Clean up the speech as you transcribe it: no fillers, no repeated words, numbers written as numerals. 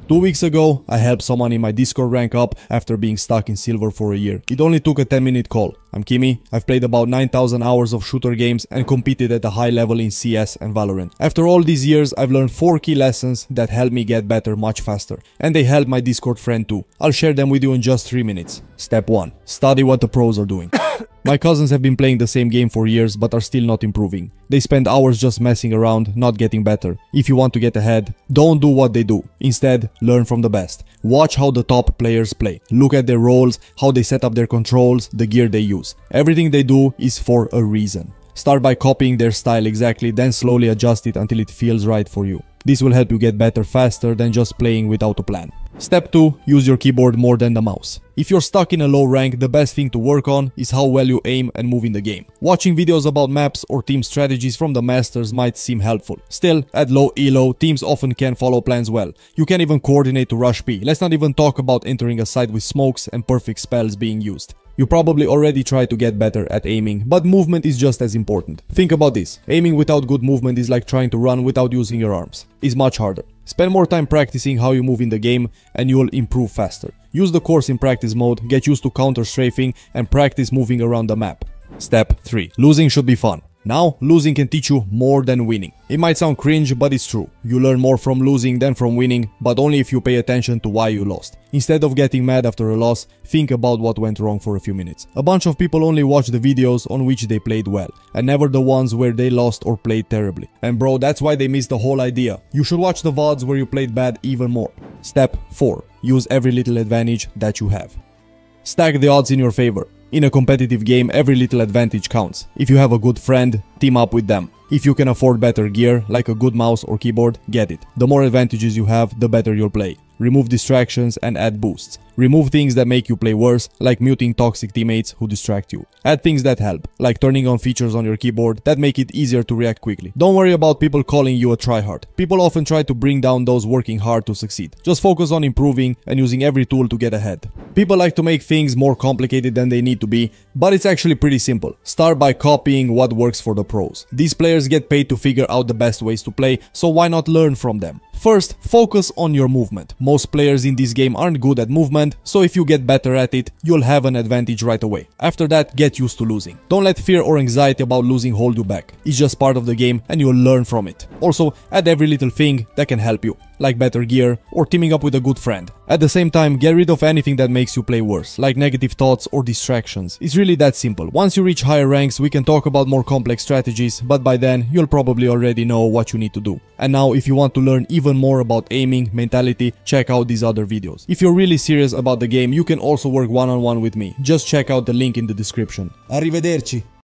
2 weeks ago, I helped someone in my Discord rank up after being stuck in silver for a year. It only took a 10-minute call. I'm Kimmy, I've played about 9,000 hours of shooter games and competed at a high level in CS and Valorant. After all these years, I've learned 4 key lessons that help me get better much faster. And they help my Discord friend too. I'll share them with you in just 3 minutes. Step 1. Study what the pros are doing. My cousins have been playing the same game for years but are still not improving. They spend hours just messing around, not getting better. If you want to get ahead, don't do what they do. Instead, learn from the best. Watch how the top players play. Look at their roles, how they set up their controls, the gear they use. Everything they do is for a reason. Start by copying their style exactly, then slowly adjust it until it feels right for you. This will help you get better faster than just playing without a plan. Step 2. Use your keyboard more than the mouse. If you're stuck in a low rank, the best thing to work on is how well you aim and move in the game. Watching videos about maps or team strategies from the masters might seem helpful. Still, at low elo, teams often can follow plans well. You can even coordinate to rush B. Let's not even talk about entering a site with smokes and perfect spells being used. You probably already tried to get better at aiming, but movement is just as important. Think about this. Aiming without good movement is like trying to run without using your arms. It's much harder. Spend more time practicing how you move in the game and you will improve faster. Use the course in practice mode, get used to counter strafing and practice moving around the map. Step 3. Losing should be fun. Now, losing can teach you more than winning. It might sound cringe, but it's true. You learn more from losing than from winning, but only if you pay attention to why you lost. Instead of getting mad after a loss, think about what went wrong for a few minutes. A bunch of people only watch the videos on which they played well, and never the ones where they lost or played terribly. And bro, that's why they missed the whole idea. You should watch the VODs where you played bad even more. Step 4. Use every little advantage that you have. Stack the odds in your favor. In a competitive game, every little advantage counts. If you have a good friend, team up with them. If you can afford better gear, like a good mouse or keyboard, get it. The more advantages you have, the better you'll play. Remove distractions and add boosts. Remove things that make you play worse, like muting toxic teammates who distract you. Add things that help, like turning on features on your keyboard that make it easier to react quickly. Don't worry about people calling you a tryhard. People often try to bring down those working hard to succeed. Just focus on improving and using every tool to get ahead. People like to make things more complicated than they need to be, but it's actually pretty simple. Start by copying what works for the pros. These players get paid to figure out the best ways to play, so why not learn from them? First, focus on your movement. Most players in this game aren't good at movement, so if you get better at it, you'll have an advantage right away. After that, get used to losing. Don't let fear or anxiety about losing hold you back. It's just part of the game and you'll learn from it. Also, add every little thing that can help you, like better gear or teaming up with a good friend. At the same time, get rid of anything that makes you play worse, like negative thoughts or distractions. It's really that simple. Once you reach higher ranks, we can talk about more complex strategies, but by then, you'll probably already know what you need to do. And now, if you want to learn even more about aiming, mentality, check out these other videos. If you're really serious about the game, you can also work one-on-one with me. Just check out the link in the description. Arrivederci.